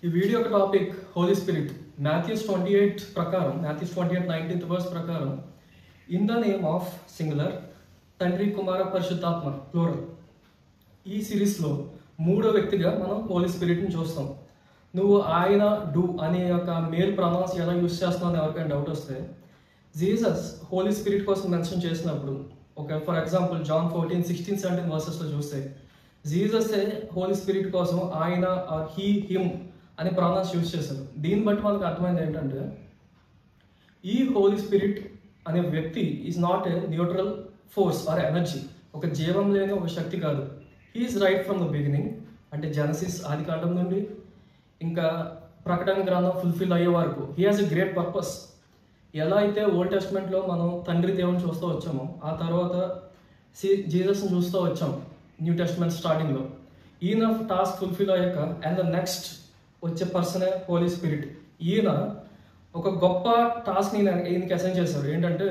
ఈ వీడియో యొక్క topic Holi spirit. Matthew 28 ప్రకారం, Matthew 28 19th verse ప్రకారం, in the name of singular, తండ్రి కుమార పరిశుద్ధాత్మ ప్లూరల్. ఈ సిరీస్లో మూడో వ్యక్తిగా మనం హోలీ స్పిరిట్ని చూస్తాం. నువ్వు ఆయన డూ అనే యొక్క మేల్ ప్రొనౌన్స్ ఎలా యూస్ చేస్తున్నావు అని ఎవరికైనా డౌట్ వస్తే, జీసస్ హోలీ స్పిరిట్ కోసం మెన్షన్ చేసినప్పుడు, ఫర్ ఎగ్జాంపుల్ జాన్ 14-16-17 వర్సెస్లో చూస్తే జీసస్ హోలీ స్పిరిట్ కోసం ఆయన హీ హిమ్ అనే ప్రొనౌన్స్ యూజ్ చేశారు. దీన్ని బట్టి మనకు అర్థమైంది ఏంటంటే, ఈ హోలీ స్పిరిట్ అనే వ్యక్తి is not a neutral force or energy, ఒక జీవం లేని ఒక శక్తి కాదు. He's right from the beginning, అంటే జెనసిస్ ఆదికాండం నుండి ఇంకా ప్రకటన గ్రంథం ఫుల్ఫిల్ అయ్యే వరకు he has a great purpose. ఎలా అయితే ఓల్డ్ టెస్ట్మెంట్లో మనం తండ్రి దేవుని చూస్తూ వచ్చామో, ఆ తర్వాత జీసస్ని చూస్తూ వచ్చాం న్యూ టెస్ట్మెంట్ స్టార్టింగ్లో. ఈయన టాస్క్ ఫుల్ఫిల్ అయ్యాక అండ్ ద నెక్స్ట్ వచ్చే పర్సనే హోలీ స్పిరిట్. ఈయన ఒక గొప్ప టాస్క్ని ఈయనకి అసైన్ చేశారు. ఏంటంటే,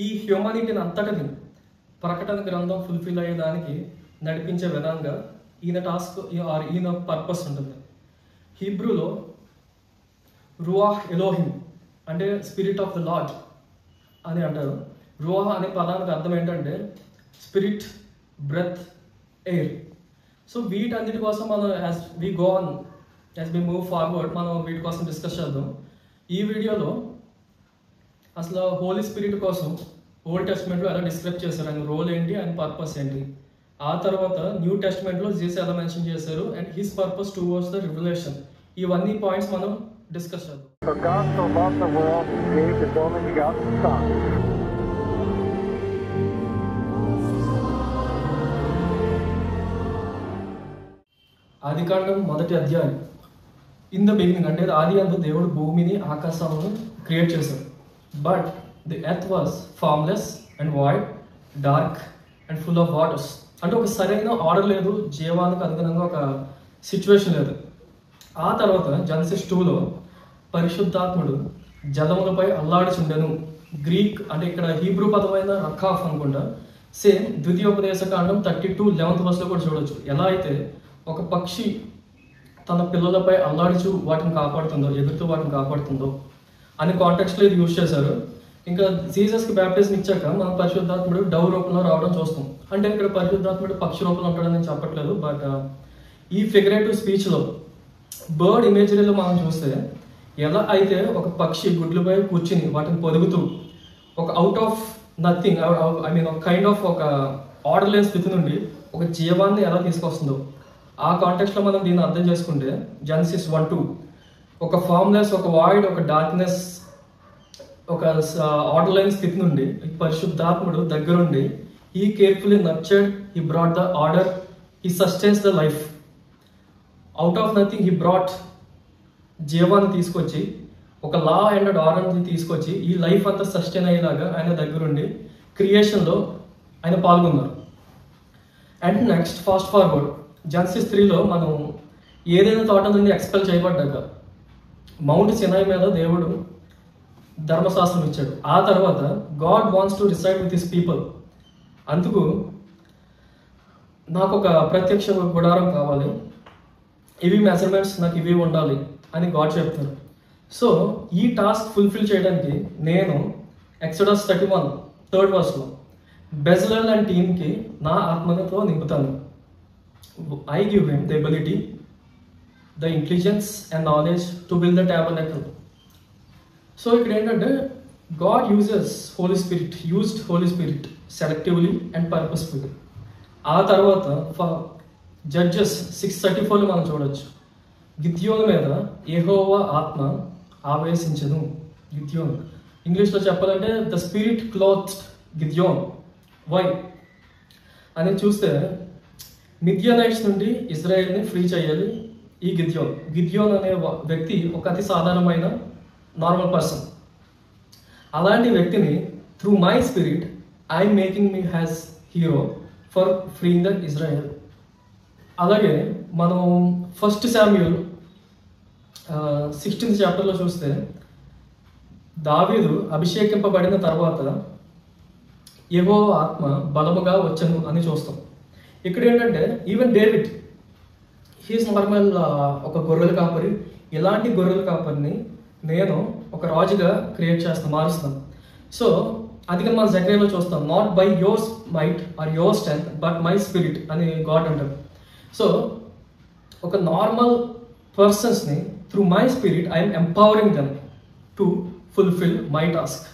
ఈ హ్యూమానిటీని అంతటిని ప్రకటన గ్రంథం ఫుల్ఫిల్ అయ్యేదానికి నడిపించే విధంగా ఈయన టాస్క్ ఈయన పర్పస్ ఉంటుంది. హీబ్రూలో రువాహ్ ఎలోహిమ్ అంటే స్పిరిట్ ఆఫ్ ద లార్డ్ అని అంటారు. రువాహ్ అనే పదానికి అర్థం ఏంటంటే స్పిరిట్, బ్రెత్, ఎయిర్. సో వీటన్నిటి కోసం మనం యాజ్ వి మూవ్ ఫార్వర్డ్ మనం వీటి కోసం డిస్కస్ చేద్దాం. ఈ వీడియోలో అసలు హోలీ స్పిరిట్ కోసం ఓల్డ్ టెస్ట్మెంట్లో ఎలా డిస్క్రైబ్ చేశారు, ఆయన రోల్ ఏంటి, ఆయన పర్పస్ ఏంటి, ఆ తర్వాత న్యూ టెస్ట్మెంట్లో జీసస్ ఎలా మెన్షన్ చేశారు and his purpose towards the revolution. ఇవన్నీ పాయింట్స్ మనం డిస్కస్ చేద్దాం. For God so loved the world, He gave His only begotten Son. ఆదికాండం 1వ అధ్యాయం. ఇన్ ద బిగినింగ్ అంటే ఆది అందు దేవుడు భూమిని ఆకాశాలను క్రియేట్ చేశాడు. But the earth was formless and void, dark and full of waters. అంటే ఒక సరైన ఆర్డర్ లేదు, జీవానికి అనుగుణంగా ఒక సిచ్యువేషన్ లేదు. ఆ తర్వాత జెనసిస్ 2లో పరిశుద్ధాత్ముడు జలములపై అల్లాడుచుండెను. గ్రీక్ అంటే ఇక్కడ హీబ్రూ పదమైన రఖాఫ్ అనుకుంటా. సేమ్ ద్వితీయోపదేశకాండం 32:11 verse కూడా చూడొచ్చు. ఎలా అయితే ఒక పక్షి తన పిల్లలపై అల్లాడుచు వాటిని కాపాడుతుందో, ఎదురుతూ వాటిని కాపాడుతుందో అనే కాంటెక్స్ట్లో ఇది యూజ్ చేశారు. ఇంకా జీసస్కి బ్యాప్టిజం ఇచ్చాక మనం పరిశుద్ధాత్ముడు డవ్ రూపంలో రావడం చూస్తాం. అంటే ఇక్కడ పరిశుద్ధాత్ముడు పక్షి రూపంలో ఉంటాడని నేను చెప్పట్లేదు, బట్ ఈ ఫిగరేటివ్ స్పీచ్లో బర్డ్ ఇమేజరీలో మనం చూస్తే ఎలా అయితే ఒక పక్షి గుడ్లపై కూర్చుని వాటిని పొదుగుతూ ఒక అవుట్ ఆఫ్ నథింగ్, ఒక కైండ్ ఆఫ్ ఒక ఆర్డర్ లేని స్థితి నుండి ఒక జీవాన్ని ఎలా తీసుకొస్తుందో, ఆ కాంటెక్స్ట్లో మనం దీన్ని అర్థం చేసుకుంటే జెనసిస్ 1-2 ఒక ఫార్మ్లెస్, ఒక వాయిడ్, ఒక డార్క్నెస్, ఒక ఆర్డర్ లేని స్థితి నుండి పరిశుద్ధాత్ముడు దగ్గరుండి he carefully nurtured, he brought the order, he sustains the life. Out of nothing he brought జీవాన్ని తీసుకొచ్చి, ఒక లా అండ్ ఆర్డర్ని తీసుకొచ్చి ఈ లైఫ్ అంతా సస్టైన్ అయ్యేలాగా ఆయన దగ్గరుండి క్రియేషన్లో ఆయన పాల్గొన్నారు. And next fast forward Genesis 3లో మనం ఏదైనా తోట నుండి ఎక్స్పెల్ చేయబడ్డాక మౌంట్ సినాయి మీద దేవుడు ధర్మశాస్త్రం ఇచ్చాడు. ఆ తర్వాత God wants to reside with his people. అందుకు నాకు ఒక ప్రత్యక్ష గుడారం కావాలి, ఇవి మెజర్మెంట్స్ నాకు ఇవి ఉండాలి అని గాడ్ చెప్తారు. సో ఈ టాస్క్ ఫుల్ఫిల్ చేయడానికి నేను exodus 31 3rd verse Bezalel and టీమ్కి నా ఆత్మతో నింపుతాను. I give him the ability, the intelligence and knowledge to build the tabernacle. So ఇక్కడ ఏంటంటే God used Holy Spirit selectively and purposefully. ఆ తర్వాత జడ్జెస్ 6:34లో మనం చూడొచ్చు, గిద్యోను మీద యెహోవా ఆత్మ ఆవేశించెను. గిద్యోన్ ఇంగ్లీష్లో చెప్పాలంటే ద స్పిరిట్ క్లోత్డ్ గిద్యోన్. వై అని చూస్తే మిద్యానైట్స్ నుండి ఇజ్రాయెల్ని ఫ్రీ చేయాలి ఈ గిద్యోన్ అనే వ్యక్తి ఒక అతి సాధారణమైన నార్మల్ పర్సన్. అలాంటి వ్యక్తిని through my spirit I'm making me has hero for freeing the Israel. అలాగే మనం 1 Samuel 16th chapterలో చూస్తే దావీదు అభిషేకింపబడిన తర్వాత యెహోవా ఆత్మ బలముగా వచ్చెను అని చూస్తాం. ఇక్కడ ఏంటంటే ఈవెన్ డేవిడ్ హీస్ నార్మల్ ఒక గొర్రెల కాపరి. ఇలాంటి గొర్రెల కాపరిని నేను ఒక రాజుగా క్రియేట్ చేస్తాను, మారుస్తాను. సో అది మనం జకర్యాలో చూస్తాం, not by your might or your strength but my spirit అని గాడ్ అంటారు. సో ఒక నార్మల్ పర్సన్స్ని through my spirit I'm empowering them to fulfil my task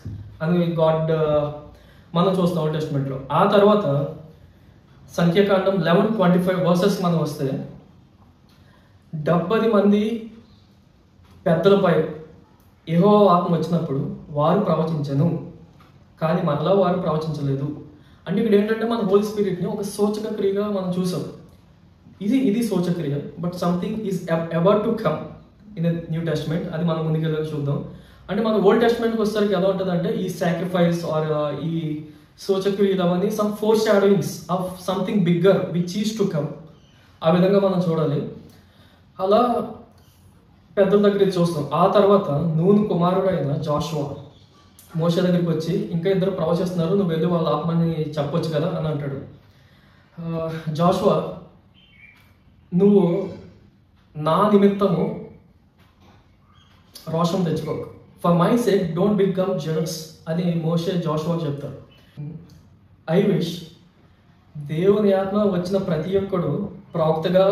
అని గాడ్ మనం చూస్తాం ఓల్డ్ టెస్ట్మెంట్లో. ఆ తర్వాత సంఖ్యాకాండం 11:25 వర్సెస్ మనం వస్తే 70 మంది పెద్దలపై యెహోవా ఆత్మ వచ్చినప్పుడు వారు ప్రవచించను, కానీ మనలో వారు ప్రవచించలేదు. అంటే ఇక్కడ ఏంటంటే మన హోల్ స్పిరిట్ని ఒక సూచక క్రియగా మనం చూసాం. ఇది సూచక్రియ, but something is about to come in the new testament. అది మనం ముందుకెళ్ళి చూద్దాం. అంటే మన ఓల్డ్ టెస్ట్మెంట్కి వచ్చేసరికి ఎలా ఉంటుంది అంటే ఈ సాక్రిఫైస్ ఆర్ ఈ సూచక్రియలు అవన్నీ some foreshadowings of something bigger which is to come. ఆ విధంగా మనం చూడాలి. అలా పెద్దల దగ్గర చూస్తాం. ఆ తర్వాత నూను కుమారుడు అయిన జాషువా మోషే దగ్గరికి వచ్చి, ఇంకా ఇద్దరు ప్రవచిస్తున్నారు, నువ్వు వెళ్ళి వాళ్ళ ఆత్మని చెప్పొచ్చు కదా అని అంటాడు. జాషువా, నువ్వు నా నిమిత్తము రోషం తెచ్చుకోకు, for my sake don't become jealous అని మోషే జాషువాకి చెప్తారు. ఐ విష్ దేవుని ఆత్మ వచ్చిన ప్రతి ఒక్కడు ప్రవక్తగా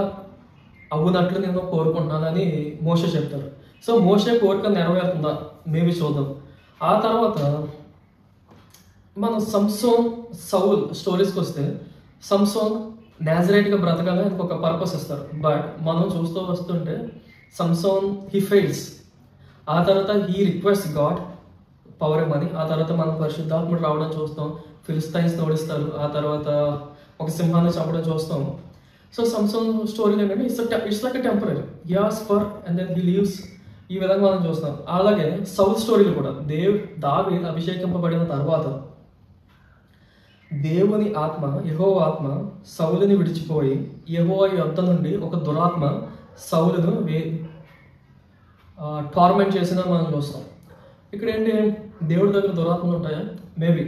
అవునట్లు నేను కోరుకుంటున్నానని మోషే చెప్తారు. సో మోషే కోరిక నెరవేరుతుందా మేబీ చూద్దాం. ఆ తర్వాత మనం సంసోన్ సౌల్ స్టోరీస్కి వస్తే, సంసోన్ నాజరేట్గా బ్రతకాలని ఆయనకు ఒక పర్పస్ ఇస్తారు. బట్ మనం చూస్తూ వస్తుంటే సంసోన్ హీ ఫెయిల్స్. ఆ తర్వాత హీ రిక్వెస్ట్ గాడ్ పవర్ ఇవ్వమని. ఆ తర్వాత మనం పరిశుద్ధాత్ముడు రావడం చూస్తాం, ఫిలిస్తైన్స్ ఓడిస్తారు. ఆ తర్వాత ఒక సింహాన్ని చంపడం చూస్తాం. సో సంసోన్ స్టోరీలు ఏంటంటే it's like a temporary, as for and then he leaves. ఈ విధంగా మనం చూస్తాం. అలాగే సౌల్ స్టోరీలు కూడా దావీదు అభిషేకింపబడిన తర్వాత దేవుని ఆత్మ, యెహోవా ఆత్మ సౌలుని విడిచిపోయి యెహోవా యొద్ద నుండి ఒక దురాత్మ సౌలును టార్మెంట్ చేసిన మనం చూస్తాం. ఇక్కడ ఏంటి, దేవుడి దగ్గర దురాత్మలు ఉంటాయా? మేబీ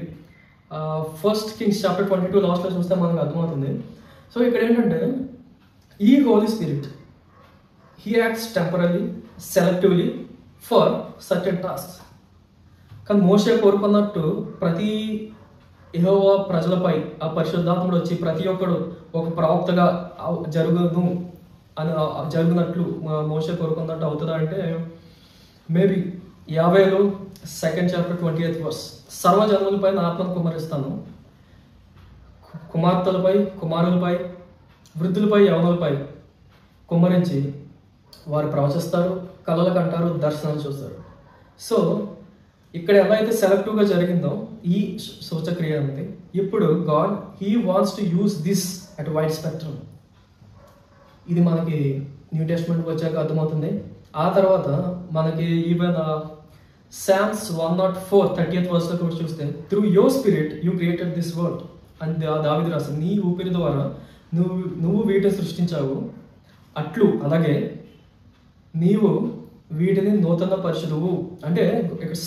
1 Kings chapter 22 లాస్ట్లో చూస్తే మనకు అర్థమవుతుంది. సో ఇక్కడ ఏంటంటే ఈ holy spirit he acts temporary selectively for certain task. కానీ మోషే కోరుకున్నట్టు ప్రతి యెహోవా ప్రజలపై ఆ పరిశుద్ధాత్ముడు వచ్చి ప్రతి ఒక్కడు ఒక ప్రవక్తగా జరుగునట్లు మోషే కోరుకున్నట్టు అవుతుందా అంటే maybe 50 2nd chapter 28th verse, సర్వజనులపై నా ఆత్మను కుమ్మరిస్తాను, కుమార్తెలపై, కుమారులపై, వృద్ధులపై, యవనులపై కుమ్మరించి వారు ప్రవచిస్తారు, కలలు కంటారు, దర్శనాలు చూస్తారు. సో ఇక్కడ ఎలా అయితే సెలెక్టివ్గా జరిగిందో ఈ సూచక్రియ ఉంది. ఇప్పుడు God he wants to use this at wide spectrum. ఇది మనకి న్యూ టెస్ట్మెంట్కి వచ్చాక అర్థమవుతుంది. ఆ తర్వాత మనకి ఈవెన్ Psalms 104:30th verse కూడా చూస్తే, through your spirit you created this world అని దావీదు రాశాడు. నీ ఊపిరి ద్వారా నువ్వు వీటిని సృష్టించావు, అట్లు అలాగే నీవు వీటిని నూతన పరిశుద్ధువు. అంటే ఇక్కడ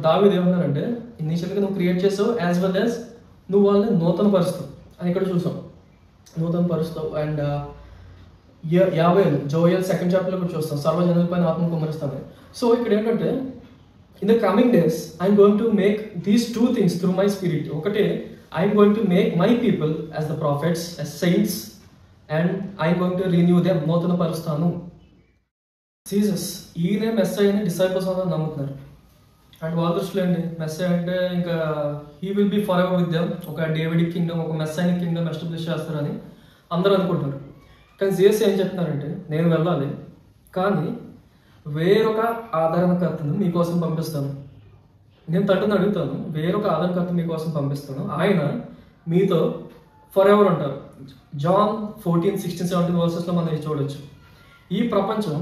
దావీదు ఏమన్నారంటే ఇనీషియల్గా నువ్వు క్రియేట్ చేసావు యాజ్ వెల్ యాజ్ నువ్వు వాళ్ళని నూతన పరుస్తావు అని ఇక్కడ చూసాం. నూతన పరుస్తావు. అండ్ 50 జోయల్ 2nd chapter కూడా చూస్తాం, సర్వజనులపైన ఆత్మ కుమ్మరిస్తాను. సో ఇక్కడ ఏంటంటే in the coming days I'm going to make these 2 things through my spirit. ఒకటే, I'm going to make my people as the prophets, as saints, and I'm going to renew them, నూతన పరుస్తాను. Jesus ఈయనే మెస్సయ్య అని disciples అందరూ నమ్ముతున్నారు. And వాళ్ళ దృష్టిలో ఏంటి, మెస్సయ్య అంటే ఇంకా he will be for ever with them, ఒక డేవిడిక్ కింగ్డమ్, ఒక మెస్సైనిక్ కింగ్డమ్ ఎస్టాబ్లిష్ చేస్తారని అందరూ అనుకుంటున్నారు. కానీ జీసస్ ఏం చెప్తున్నారంటే, నేను వెళ్ళాలి కానీ వేరొక ఆదరణకర్తను మీకోసం పంపిస్తాను. నేను తట్టును అడుగుతాను, వేరొక ఆదరణకర్త మీకోసం పంపిస్తాను, ఆయన మీతో ఫర్ ఎవర్ ఉంటారు. జాన్ 14:16-17 వర్సెస్లో మనం ఇది చూడొచ్చు. ఈ ప్రపంచం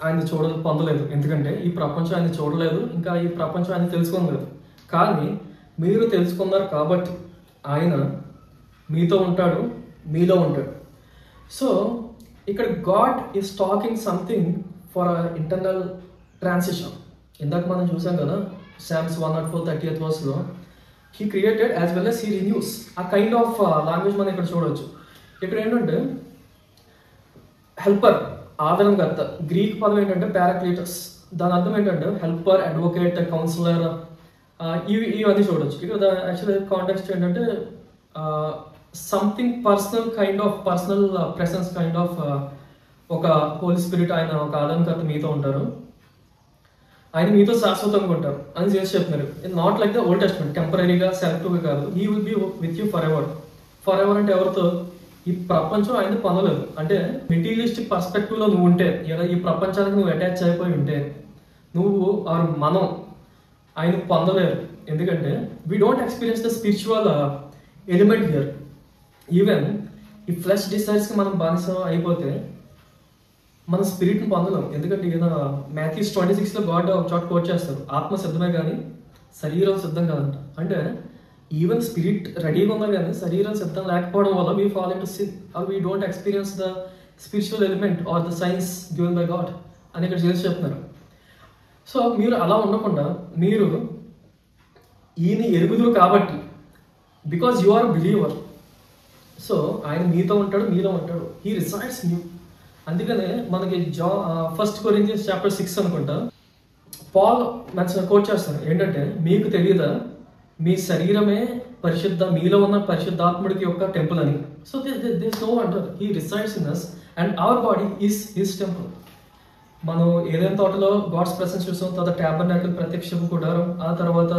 ఆయన పొందలేదు, ఎందుకంటే ఈ ప్రపంచం ఆయన చూడలేదు, ఇంకా ఈ ప్రపంచం ఆయన తెలుసుకోలేదు. కానీ మీరు తెలుసుకున్నారు కాబట్టి ఆయన మీతో ఉంటాడు, మీలో ఉంటాడు. సో ఇక్కడ God is talking something for internal transition. ఇందాక మనం చూసాం కదా Psalms 104:30th verseలో, he created as well as he renews. ఆ కైండ్ ఆఫ్ లాంగ్వేజ్ మనం ఇక్కడ చూడవచ్చు. ఇక్కడ ఏంటంటే హెల్పర్, ఆదరణకర్త. గ్రీక్ పదం ఏంటంటే పారాక్లీటస్. దాని అర్థం ఏంటంటే హెల్పర్, అడ్వకేట్, కౌన్సిలర్, ఇవన్నీ చూడొచ్చు. ఇక్కడ యాక్చువల్లీ కాంటెక్స్ట్ ఏంటంటే something personal presence kind of ఒక హోలీ స్పిరిట్, ఆయన ఒక ఆదరణకర్త మీతో ఉంటారు, ఆయన మీతో శాశ్వతంగా ఉంటారు అని చేసి చెప్తున్నారు. Not like the old testament, టెంపరీగా సెలెక్టివ్గా కాదు. He will be with you for ever. For ever అంటే ఎవరితో? ఈ ప్రపంచం ఆయన పొందలేదు. అంటే మెటీరియలిస్టిక్ పర్స్పెక్టివ్లో నువ్వు ఉంటే, లేదా ఈ ప్రపంచానికి నువ్వు అటాచ్ అయిపోయి ఉంటే, నువ్వు మనం ఆయన పొందలేరు. ఎందుకంటే we don't experience the spiritual element here. Even ఈ ఫ్లెష్ డిసైర్స్కి మనం బానిసం అయిపోతే మన స్పిరిట్ని పొందలేం. ఎందుకంటే ఈయన మాథ్యూస్ 26లో గాడ్ ఒక చోట కోట్ చేస్తారు, ఆత్మ సిద్ధమే కానీ శరీరం సిద్ధం కాదంట. అంటే ఈవెన్ స్పిరిట్ రెడీగా ఉన్నా కానీ శరీరం సిద్ధం లేకపోవడం వల్ల we fall into sin or we don't experience the spiritual element or the signs given by God అని ఇక్కడ చేసి చెప్తున్నారు. సో మీరు అలా ఉండకుండా మీరు ఈయన ఎరుగుదురు కాబట్టి, because you are believer, so ఆయన మీతో ఉంటాడు, మీలో ఉంటాడు. He resides you. అందుకనే మనకి ఫస్ట్ కొరింథియన్స్ చాప్టర్ 6 అనుకుంటా పాల్ కోట్ చేస్తారు ఏంటంటే, మీకు తెలియదా మీ శరీరమే మీలో ఉన్న పరిశుద్ధాత్ముడికి యొక్క టెంపుల్ అని. సో దిస్ నో అంటారు, he resides in us and our body is his temple. మనం ఏదైనా తోటలో గాడ్స్ ప్రెసెన్స్ చూసాం, తర్వాత ట్యాబర్నాకిల్ ప్రత్యక్ష గుడారం, ఆ తర్వాత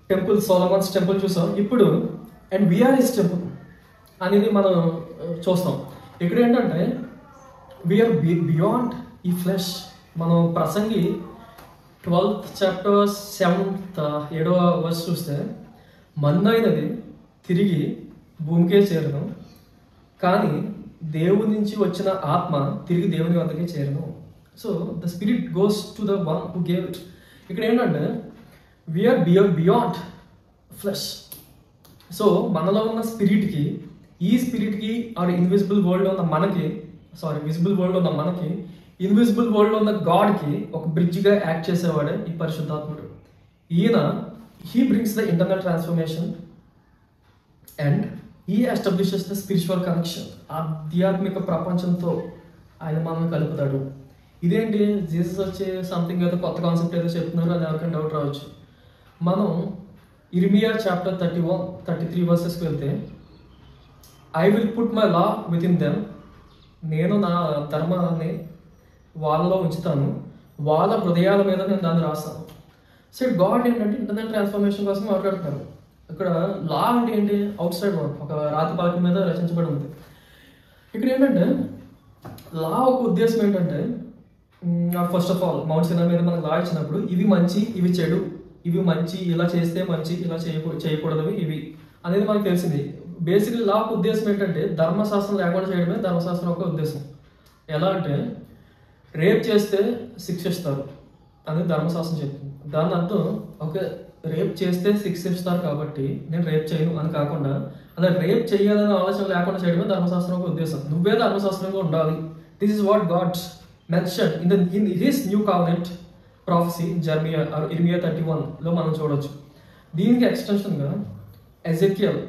టెంపుల్ సోలమన్స్ టెంపుల్ చూసాం. ఇప్పుడు అండ్ వీఆర్ హిస్ టెంపుల్ అనేది మనం చూస్తాం. ఇక్కడ ఏంటంటే వీఆర్ బియాండ్ ఈ ఫ్లెష్. మనం ప్రసంగి 12th చాప్టర్ 7వ వర్స్ చూస్తే, మందైనది తిరిగి భూమికే చేరను, కానీ దేవుని నుంచి వచ్చిన ఆత్మ తిరిగి దేవుని వద్దకే చేరను. So the spirit goes to the one who gave it. ఇక్కడ ఏంటంటే వీఆర్ బియాండ్ ఫ్లెష్. సో మనలో ఉన్న స్పిరిట్కి, ఈ స్పిరిట్కి ఆర్ ఇన్విజిబుల్ వరల్డ్లో ఉన్న మనకి, విజిబుల్ వరల్డ్లో ఉన్న మనకి, ఇన్విజిబుల్ వరల్డ్లో ఉన్న గాడ్కి ఒక బ్రిడ్జ్గా యాక్ట్ చేసేవాడే ఈ పరిశుద్ధాత్ముడు. ఈయన he brings the internal transformation and he establishes the spiritual connection. ఆధ్యాత్మిక ప్రపంచంతో ఆయన మనల్ని కలుపుతాడు. ఇదేంటి జీసస్ వచ్చే సంథింగ్ ఏదో కొత్త కాన్సెప్ట్ ఏదో చెప్తున్నారు అని ఎవరికైనా డౌట్ రావచ్చు. మనం ఇర్మియా చాప్టర్ 33 వర్సెస్కి వెళ్తే, I will put my law with in them, నేను నా ధర్మాన్ని వాళ్ళలో ఉంచుతాను, వాళ్ళ హృదయాల మీద నేను దాన్ని రాస్తాను. సో గాడ్ ఏంటంటే ఇంటర్నల్ ట్రాన్స్ఫర్మేషన్ కోసం మాట్లాడుతున్నారు. ఇక్కడ లా అంటే ఏంటి? అవుట్ సైడ్ వర్డ్, ఒక రాతి పలక మీద రచించబడి ఉంది. ఇక్కడ ఏంటంటే లా ఒక ఉద్దేశం ఏంటంటే, first of all mount Sinai మీద మనకు లా ఇచ్చినప్పుడు ఇవి మంచి, ఇవి చెడు, ఇవి మంచి, ఇలా చేస్తే మంచి, ఇలా చేయకూడదు ఇవి అనేది మనకు తెలిసింది. బేసిక్లీ లా ఒక ఉద్దేశం ఏంటంటే ధర్మశాస్త్రం లేకుండా చేయడమే ధర్మశాస్త్రం ఒక ఉద్దేశం. ఎలా అంటే రేప్ చేస్తే శిక్షిస్తారు అనేది ధర్మశాస్త్రం చెప్తుంది. దాని అర్థం ఓకే రేప్ చేస్తే శిక్షిస్తారు కాబట్టి నేను రేప్ చేయను అని కాకుండా, అలా రేప్ చేయాలనే ఆలోచన లేకుండా చేయడమే ధర్మశాస్త్రం ఒక ఉద్దేశం. నువ్వే ధర్మశాస్త్రంగా ఉండాలి. This is what God mention in his new covenant prophecy ఇర్మియా 31లో మనం చూడవచ్చు. దీనికి ఎక్స్టెన్షన్గా ఎజెకియల్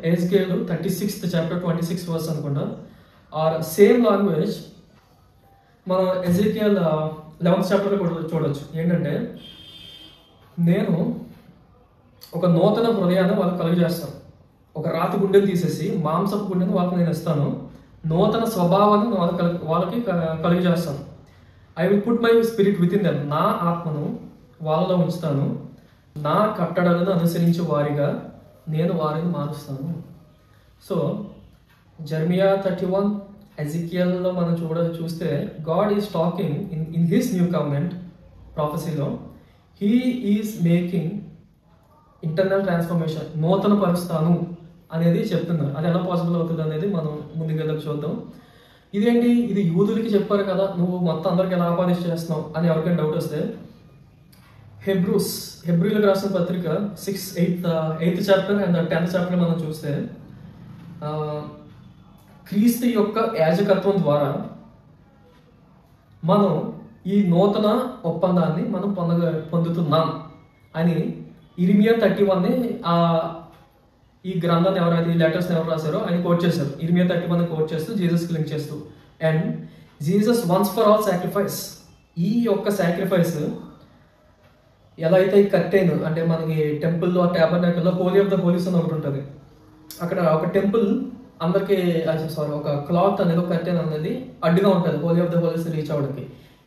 36th చాప్టర్ 26 వర్స్ అనుకుంటా, ఆర్ సేమ్ లాంగ్వేజ్ మనం ఎజెకియల్ 11th చాప్టర్లో కూడా చూడవచ్చు. ఏంటంటే నేను ఒక నూతన హృదయాన్ని వాళ్ళకి కలుగజేస్తాను, ఒక రాతి గుండెని తీసేసి మాంసపు గుండెని వాళ్ళకి నేను ఇస్తాను, నూతన స్వభావాన్ని వాళ్ళకి కలుగజేస్తాను. I will put my spirit within them, నా ఆత్మను వాళ్ళలో ఉంచుతాను, నా కట్టడలను అనుసరించే వారిగా నేను వారిని మారుస్తాను. సో జెర్మియా 31, ఎజికియల్లో మనం చూస్తే God is talking in his new covenant ప్రాఫెసీలో, he is making internal transformation, నూతన పరుస్తాను అనేది చెప్తున్నారు. అది ఎలా పాసిబుల్ అవుతుంది అనేది మనం ముందుగా చూద్దాం. ఇదేంటి, ఇది యూదులకి చెప్పారు కదా, నువ్వు మొత్తం అందరికి ఎలా ఆపాదించి చేస్తున్నావు అని ఎవరికైనా డౌట్ వస్తే, హెబ్రీలకు రాసిన పత్రిక 8th chapter and 10th chapter మనం చూస్తే, క్రీస్తు యొక్క యాజకత్వం ద్వారా మనం ఈ నూతన ఒప్పందాన్ని మనం పొందుతున్నాం అని ఇర్మియా 31ని ఈ గ్రంథాన్ని ఎవరైతే ఈ లెటర్స్ని ఎవరు రాశారో ఆయన కోట్ చేశారు. ఇర్మియా 31ని కోట్ చేస్తూ జీసస్కి లింక్ చేస్తూ and Jesus once for all sacrifice. ఈ యొక్క సాక్రిఫైస్ ఎలా అయితే ఈ కర్టెన్ అంటే మనకి టెంపుల్లో ట్యాబర్నాకిల్లో హోలీ ఆఫ్ ద హోలీస్ అని ఒకటి ఉంటుంది. అక్కడ ఒక టెంపుల్ అందరికి ఒక క్లాత్ అనేది ఒక కర్టెన్ అనేది అడ్డుగా ఉంటుంది holy of the holies reach అవ్వడానికి.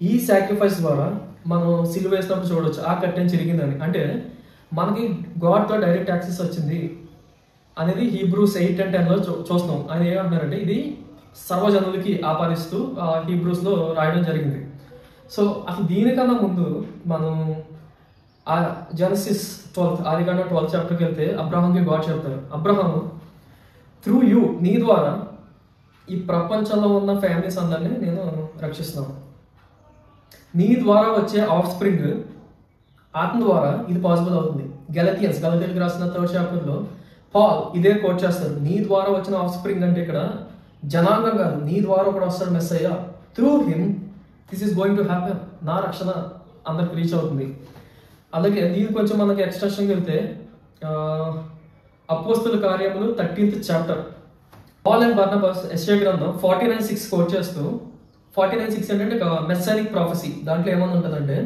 ఈ సాక్రిఫైస్ ద్వారా మనం సిలువ వేసినప్పుడు చూడవచ్చు ఆ కర్టెన్ చిరిగిందని. అంటే మనకి గాడ్తో డైరెక్ట్ యాక్సెస్ వచ్చింది అనేది హీబ్రూస్ 8 and 10లో చూస్తున్నాం. ఆయన ఏమంటున్నారంటే ఇది సర్వజనులకి ఆపాదిస్తూ హీబ్రూస్లో రాయడం జరిగింది. సో అసలు దీనికన్నా ముందు మనం జెనసిస్ 12 ఆదికాండం 12th చాప్టర్కి వెళ్తే అబ్రహాంకి గాడ్ చెప్తారు, అబ్రహాము త్రూ యూ, నీ ద్వారా ఈ ప్రపంచంలో ఉన్న ఫ్యామిలీస్ అందరినీ నేను రక్షిస్తున్నాను. నీ ద్వారా వచ్చే ఆఫ్ స్ప్రింగ్ ఆత్మ ద్వారా ఇది పాసిబుల్ అవుతుంది. గలతీయులకు రాసిన 3rd చాప్టర్లో పాల్ ఇదే కోట్ చేస్తారు. నీ ద్వారా వచ్చిన ఆఫ్ స్ప్రింగ్ అంటే ఇక్కడ జనాంగం కాదు, నీ ద్వారా ఒకటి వస్తాడు Messiah. Through him this is going to happen. నా రక్షణ అందరికి రీచ్ అవుతుంది. అలాగే దీని కొంచెం మనకి ఎక్స్టెన్షన్కి వెళ్తే అపోస్తల కార్యములు 13th chapter Paul and Barnabas యెషయా గ్రంథం 49:6 కోట్ చేస్తూ 49:6 ఏంటంటే మెస్సానిక్ ప్రాఫెసీ. దాంట్లో ఏమన్నా ఉంటుందంటే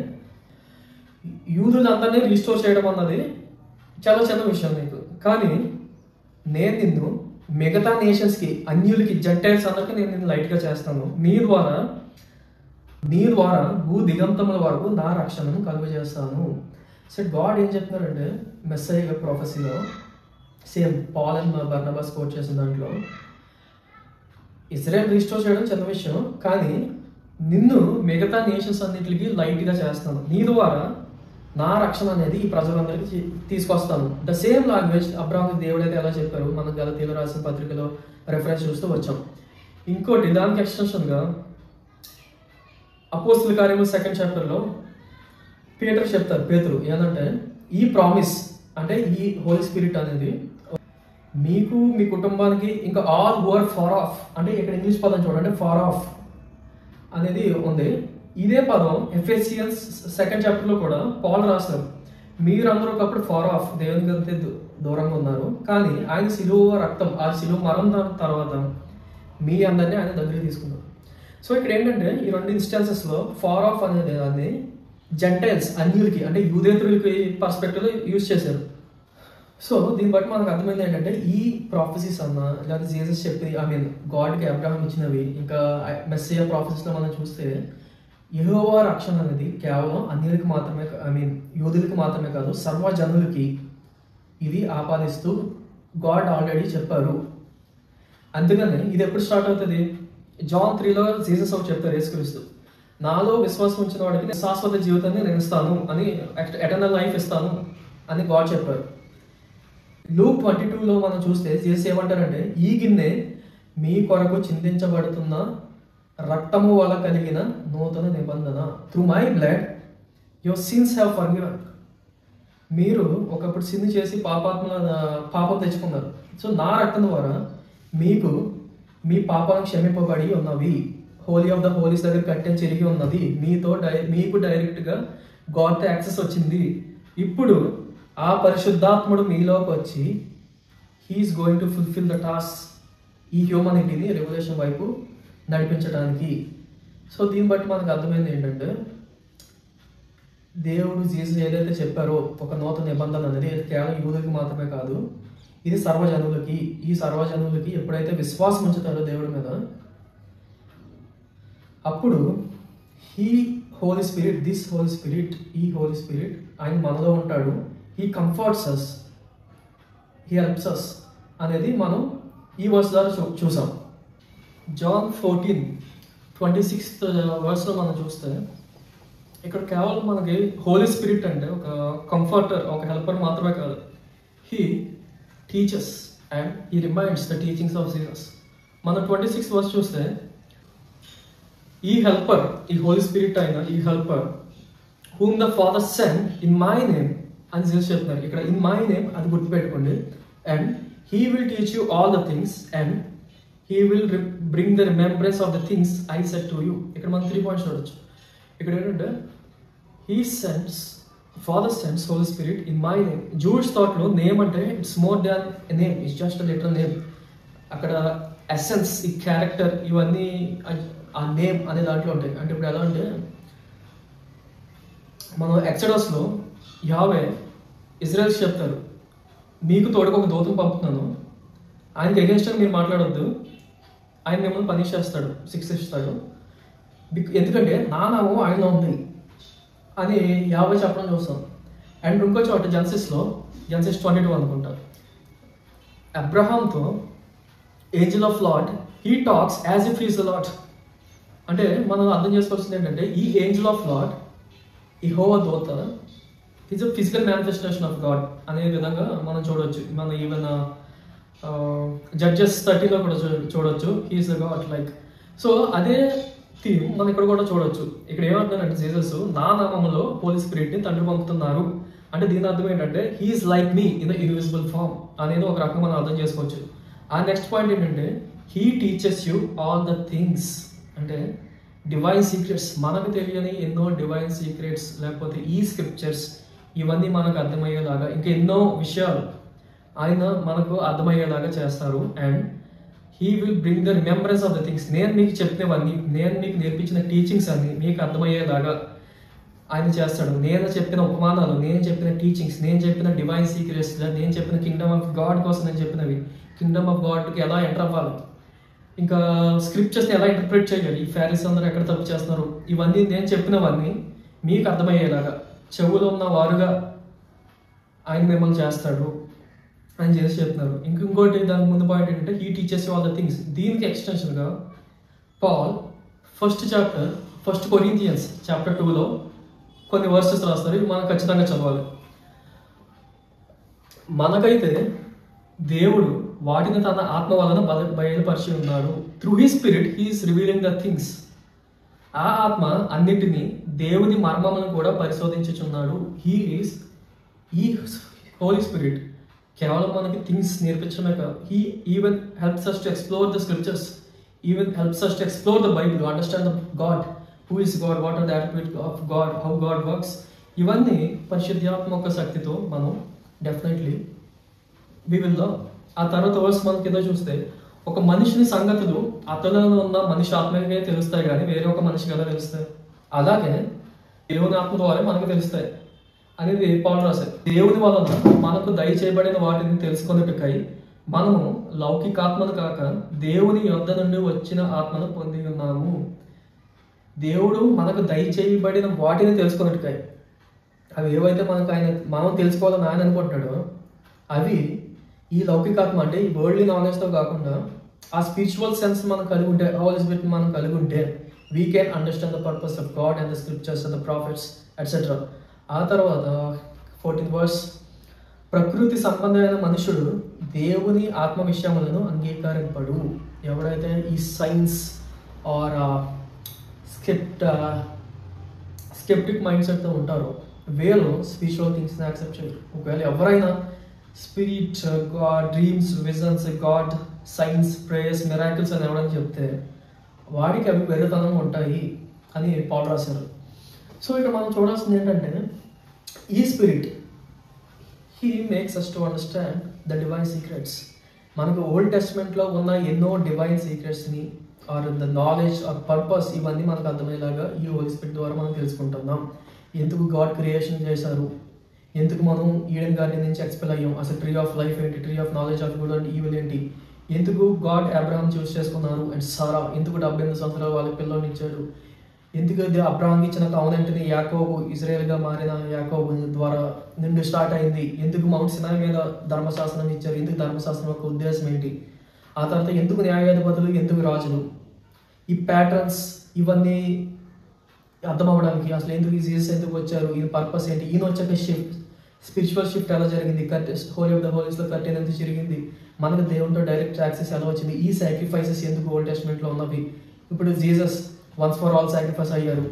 యూదులందరినీ రీస్టోర్ చేయడం అన్నది చాలా చిన్న విషయం నీకు, కానీ నేను నిన్ను మిగతా నేషన్స్కి అన్యులకి జెంటైల్స్ అందరికీ నేను నిన్ను లైట్గా చేస్తాను. నీ ద్వారా భూ దిగంతముల వరకు నా రక్షణను కలుగజేస్తాను. సో గాడ్ ఏం చెప్తున్నారంటే మెస్సయ్య ప్రాఫెసీలో same Paul and Barnabas quote చేసిన దాంట్లో ఇజ్రాయెల్ రీస్టోర్ చేయడం చిన్న విషయం, కానీ నిన్ను మిగతా నేషన్స్ అన్నింటికి లైట్గా చేస్తాను. నీ ద్వారా నా రక్షణ అనేది ఈ ప్రజలందరికీ తీసుకొస్తాను. ద సేమ్ లాంగ్వేజ్ అబ్రహాం దేవుడు అయితే ఎలా చెప్పారు మనం గలతీయులు రాసిన పత్రికలో రెఫరెన్స్ చూస్తూ వచ్చాం. ఇంకోటి దానికి ఎక్స్టెన్షన్గా అపోస్తల కార్యములు 2nd చాప్టర్లో పేతురు ఏంటంటే ఈ ప్రామిస్ అంటే ఈ హోలీ స్పిరిట్ అనేది మీకు మీ కుటుంబానికి ఇంకా all who are far off, అంటే ఇక్కడ ఇంగ్లీష్ పదం చూడండి ఫార్ ఆఫ్ అనేది ఉంది. ఇదే పదం ఎఫెసియన్స్ 2nd చాప్టర్లో కూడా పాల్ రాస్తారు, మీరందరూ ఒకప్పుడు ఫార్ ఆఫ్ దేవునికి అంతే దూరంగా ఉన్నారు, కానీ ఆయన సిలువ రక్తం ఆ సిలువ మరణం తర్వాత మీ అందరినీ ఆయన దగ్గరికి తీసుకున్నారు. సో ఇక్కడ ఏంటంటే ఈ 2 ఇన్స్టాన్సెస్లో ఫార్ ఆఫ్ అనేది దాన్ని జెంటైల్స్ అన్యులకి అంటే యూదేతరులకి పర్స్పెక్టివ్లో యూజ్ చేశారు. సో దీన్ని బట్టి మనకు అర్థమైంది ఏంటంటే ఈ ప్రాఫెసీస్ అన్నా లేదా జీసస్ చెప్పి గాడ్కి అబ్రహాం ఇచ్చినవి ఇంకా మెస్సియా ప్రాఫెసీస్లో మనం చూస్తే యెహోవా రక్షణ అనేది కేవలం అన్యులకి మాత్రమే యూదులకి మాత్రమే కాదు సర్వజనులకి ఇది ఆపాదిస్తూ గాడ్ ఆల్రెడీ చెప్పారు. అందుకనే ఇది ఎప్పుడు స్టార్ట్ అవుతుంది? John 3లో జీసస్ ఒకటి చెప్తారు, యేసుక్రీస్తు నాలో విశ్వాసం ఉంచిన వాడికి శాశ్వత జీవితాన్ని నేను ఇస్తాను అని, ఎటర్నల్ లైఫ్ ఇస్తాను అని గాడ్ చెప్పారు. లూక్ 22లో మనం చూస్తే జీసస్ ఏమంటారంటే ఈ గిన్నె మీ కొరకు చిందించబడుతున్న రక్తము వల్ల కలిగిన నూతన నిబంధన, through my blood your sins have forgiven. మీరు ఒకప్పుడు సిన్ చేసి పాపం తెచ్చుకున్నారు. సో నా రక్తం ద్వారా మీకు మీ పాపాలను క్షమింపబడి ఉన్నవి. హోలీ ఆఫ్ ద హోలీస్ దగ్గర కట్టెన్ చెరిగి ఉన్నది. మీకు డైరెక్ట్గా గాడ్తో యాక్సెస్ వచ్చింది. ఇప్పుడు ఆ పరిశుద్ధాత్ముడు మీలోకి వచ్చి he's going to fulfil the task ఈ హ్యూమనిటీని రెవల్యూషన్ వైపు నడిపించడానికి. సో దీన్ని బట్టి మనకు అర్థమైంది ఏంటంటే దేవుడు జీసస్ ఏదైతే చెప్పారో ఒక నూతన నిబంధన అనేది కేవలం యూదులకి మాత్రమే కాదు, ఇది సర్వజనులకి. ఈ సర్వజనులకి ఎప్పుడైతే విశ్వాసం ఉంచుతారో దేవుడి మీద అప్పుడు ఈ హోలీ స్పిరిట్ ఆయన మనలో ఉంటాడు. He comforts us, he helps us అనేది మనం ఈ వర్స్ ద్వారా చూసాం. John 14:26 వర్స్లో మనం చూస్తే ఇక్కడ కేవలం మనకి హోలీ స్పిరిట్ అంటే ఒక కంఫర్టర్ ఒక హెల్పర్ మాత్రమే కాదు, he teachers and he reminds the teachings of Jesus. మనం 26 వర్స్ చూస్తే ఈ హెల్పర్ ఈ హోలీ స్పిరిట్ అయిన ఈ helper whom the Father sent in my name అని జీసస్ చెప్తున్నారు. ఇక్కడ ఇన్ మై నేమ్ అది గుర్తుపెట్టుకోండి. And he will teach you all the things and he will bring the remembrance of the things I said to you. ఇక్కడ మనం 3 points చూడొచ్చు. ఇక్కడ ఏంటంటే Father sends Holy Spirit in my name. Jewish thought లో name అంటే it's more than a name, it's just a literal name. అక్కడ essence ఈ character ఇవన్నీ ఆ నేమ్ అనే దాంట్లో ఉంటాయి. అంటే ఇప్పుడు ఎలా అంటే మనం ఎక్సడస్లో యావే ఇజ్రాయెల్స్ చెప్తారు, మీకు తోడుకు ఒక దూతను పంపుతున్నాను, ఆయనకి అగేన్స్ట్గా మీరు మాట్లాడొద్దు, ఆయన మిమ్మల్ని పనిష్ చేస్తాడు, శిక్ష ఇస్తాడు, ఎందుకంటే నా నామం ఆయనలో ఉంది అని యావే చెప్పడం చూస్తాం. అండ్ ఇంకో చోట జెన్సిస్ 22 అనుకుంటా, అబ్రహాంతో angel of lord he talks as if he's the lord. అంటే మనం అర్థం చేసుకోవాల్సింది ఏంటంటే ఈ ఏంజల్ ఆఫ్ లార్డ్ యెహోవా దూత is a physical manifestation of God అనే విధంగా మనం చూడవచ్చు. మన ఈవెన్ జడ్జెస్ 30లో కూడా చూడవచ్చు, he's the God like. So అదే థీమ్ మనం ఇక్కడ కూడా చూడవచ్చు. ఇక్కడ ఏమంటున్నారంటే జీసస్ నా నామములో హోలీ స్పిరిట్ని తండ్రి పంపుతున్నారు అంటే దీని అర్థం ఏంటంటే he's like me in the invisible form అనేది ఒక రకంగా మనం అర్థం చేసుకోవచ్చు. ఆ నెక్స్ట్ పాయింట్ ఏంటంటే he teaches you all the things, అంటే డివైన్ సీక్రెట్స్, మనకు తెలియని ఎన్నో డివైన్ సీక్రెట్స్ లేకపోతే ఈ స్క్రిప్చర్స్ ఇవన్నీ మనకు అర్థమయ్యేలాగా ఇంకా ఎన్నో విషయాలు ఆయన మనకు అర్థమయ్యేలాగా చేస్తారు. And he will bring the remembrance of the things, నేను మీకు చెప్పినవన్నీ, నేను మీకు నేర్పించిన టీచింగ్స్ అన్ని మీకు అర్థమయ్యేలాగా ఆయన చేస్తాడు. నేను చెప్పిన ఉపమానాలు, నేను చెప్పిన టీచింగ్స్, నేను చెప్పిన డివైన్ సీక్రెట్స్, నేను చెప్పిన కింగ్డమ్ ఆఫ్ గాడ్ కోసం నేను చెప్పినవి, కింగ్డమ్ ఆఫ్ గాడ్కి ఎలా ఎంటర్ అవ్వాలి, ఇంకా స్క్రిప్చర్స్ని ఎలా ఇంటర్ప్రిట్ చేయాలి, ఈ ఫారిస్ అందరూ ఎక్కడ తప్పు చేస్తున్నారు, ఇవన్నీ నేను చెప్పినవన్నీ మీకు అర్థమయ్యేలాగా చెవులో ఉన్న వారుగా ఆయన మిమ్మల్ని చేస్తాడు అని చేసి చెప్తున్నారు. ఇంకోటి దానికి ముందు పాయింట్ ఏంటంటే he teachers all the things. దీనికి ఎక్స్టెన్షన్గా పాల్ ఫస్ట్ కొరింథియన్స్ చాప్టర్ 2లో కొన్ని వర్సెస్ రాస్తారు, ఇవి మనం ఖచ్చితంగా చదవాలి. మనకైతే దేవుడు వాటిని తన ఆత్మ వలన బయలుపరిచి ఉన్నాడు. Through he spirit he's revealing the things. ఆ ఆత్మ అన్నింటినీ దేవుని మర్మములను కూడా పరిశోధించుచున్నాడు. ఈ హోలీ స్పిరిట్ కేవలం మనకి థింగ్స్ నేర్పించడమే కాదు, he even helps us to explore the scriptures, even helps us to explore the Bible, understand the God, who is God, what are the attributes of God, how God works. ఇవన్నీ పరిశుద్ధాత్మక శక్తితో మనం definitely we will learn. ఆ తర్వాత verse మనం కింద చూస్తే ఒక మనిషిని సంగతులు అతనిలో ఉన్న మనిషి ఆత్మకే తెలుస్తాయి కానీ వేరే ఒక మనిషికి ఎలా తెలుస్తాయి, అలాగే దేవుని ఆత్మ ద్వారా మనకు తెలుస్తాయి అనేది పౌలు రాశారు. దేవుని వలన మనకు దయచేయబడిన వాటిని తెలుసుకున్నట్టుకై మనము లౌకికాత్మను కాక దేవుని యొద్ద నుండి వచ్చిన ఆత్మను పొంది ఉన్నాము. దేవుడు మనకు దయచేయబడిన వాటిని తెలుసుకున్నట్టుకై, అవి ఏవైతే మనం తెలుసుకోవాలని ఆయన అనుకుంటున్నాడో అవి ఈ లౌకికాత్మ అంటే ఈ వరల్డ్లీ నాలెడ్జ్తో కాకుండా ఆ స్పిరిచువల్ సెన్స్ మనం కలిగి ఉంటే, హోలీ స్పిరిట్ మనం కలిగి ఉంటే we can understand the purpose of God and the scriptures and the profits etcetera. ఆ తర్వాత 14th వర్స్, ప్రకృతి సంబంధమైన మనుషుడు దేవుని ఆత్మ విషయములను అంగీకరింపడు. ఎవరైతే ఈ సైన్స్ ఆర్ స్కెప్టిక్ మైండ్ సెట్తో ఉంటారో వీళ్ళు స్పిరిచువల్ థింగ్స్ని యాక్సెప్ట్ చేయరు. ఒకవేళ ఎవరైనా spirit, God, dreams, visions, God, science, prayers, miracles అని ఎవరైనా చెప్తే వాడికి అవి వెర్రితనంగా ఉంటాయి అని పౌలు రాశారు. సో ఇక్కడ మనం చూడాల్సింది ఏంటంటే ఈ spirit he makes us to understand the divine secrets. మనకు ఓల్డ్ టెస్ట్మెంట్లో ఉన్న ఎన్నో డివైన్ సీక్రెట్స్ని or the knowledge or purpose ఇవన్నీ మనకు అర్థమయ్యేలాగా ఈ హోలీ స్పిరిట్ ద్వారా మనం తెలుసుకుంటున్నాం. ఎందుకు గాడ్ క్రియేషన్ చేశారు, ఎందుకు మనం ఈడెన్ గార్డెన్ నుంచి ఎక్స్పెల్ అయ్యాం, అసలు ట్రీ ఆఫ్ లైఫ్ ఏంటి, tree of knowledge of good and evil ఏంటి, ఎందుకు గాడ్ అబ్రహాం చూస్ చేసుకున్నారు అండ్ సారా ఎందుకు 78 సంవత్సరాలు వాళ్ళకి పిల్లల్ని ఇచ్చాడు, ఎందుకు అబ్రహాంకి ఇచ్చిన కౌనెంట్ని యాకోబు ఇజ్రాయెల్గా మారిన యాకోబు ద్వారా నుండి స్టార్ట్ అయింది, ఎందుకు మౌంట్ సినాయి మీద ధర్మశాస్త్రం ఇచ్చారు, ఎందుకు ధర్మశాస్త్రం యొక్క ఉద్దేశం ఏంటి, ఆ తర్వాత ఎందుకు న్యాయాధిపతులు, ఎందుకు రాజులు, ఈ ప్యాటర్న్స్ ఇవన్నీ అర్థం అవ్వడానికి అసలు ఎందుకు ఈ జీసస్ ఎందుకు వచ్చారు, ఈ పర్పస్ ఏంటి, ఈయన వచ్చాక షిఫ్ట్ స్పిరిచువల్ షిఫ్ట్ ఎలా జరిగింది, హోలీ ఆఫ్ ద హోలీస్లో కర్టెన్ ఎంత జరిగింది, మనకు దేవునితో డైరెక్ట్ యాక్సెస్ ఎలా వచ్చింది, ఈ సాక్రిఫైసెస్ ఎందుకు ఓల్డ్ టెస్ట్మెంట్లో ఉన్నవి, ఇప్పుడు Jesus once for all sacrifice అయ్యారు,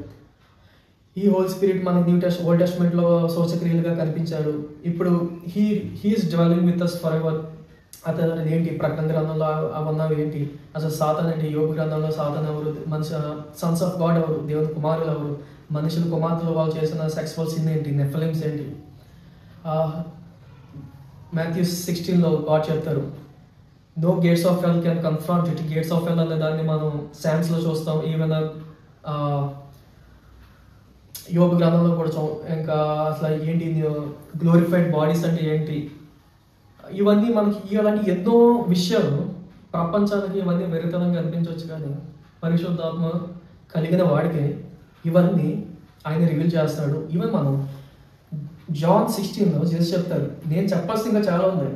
ఈ హోల్ స్పిరిట్ మనకి ఓల్డ్ టెస్ట్మెంట్లో సూచక్రియలుగా కనిపించాడు, ఇప్పుడు he's dwelling with us forever. అతను ఏంటి ప్రకటన గ్రంథంలో అవన్నవి ఏంటి, అసలు సాతాన్ ఏంటి, యోగ గ్రంథంలో సాతాన్ ఎవరు, మనిషి సన్స్ ఆఫ్ గాడ్ ఎవరు, దేవుని కుమారులు ఎవరు, మనుషులు కుమార్తెలు వాళ్ళు చేసిన సెక్సువల్ సిన్ ఏంటి, నెఫలిమ్స్ ఏంటి. 16 గాడ్ చెప్తారు no gates of hell can confront it. Gates of hell అనే దాన్ని మనం సైన్స్లో చూస్తాం, ఈవెన్ యోగ గ్రంథంలో కూడా ఇంకా అసలు ఏంటి గ్లోరిఫైడ్ బాడీస్ అంటే ఏంటి, ఇవన్నీ మనకి ఇలాంటి ఎన్నో విషయాలు ప్రపంచానికి ఇవన్నీ వెరితనంగా అనిపించవచ్చు, కానీ పరిశుద్ధాత్మ కలిగిన వాడికి ఇవన్నీ ఆయన రివీల్ చేస్తాడు. ఈవెన్ మనం జాన్ 16లో చేసి చెప్తారు, నేను చెప్పాల్సింది ఇంకా చాలా ఉంది,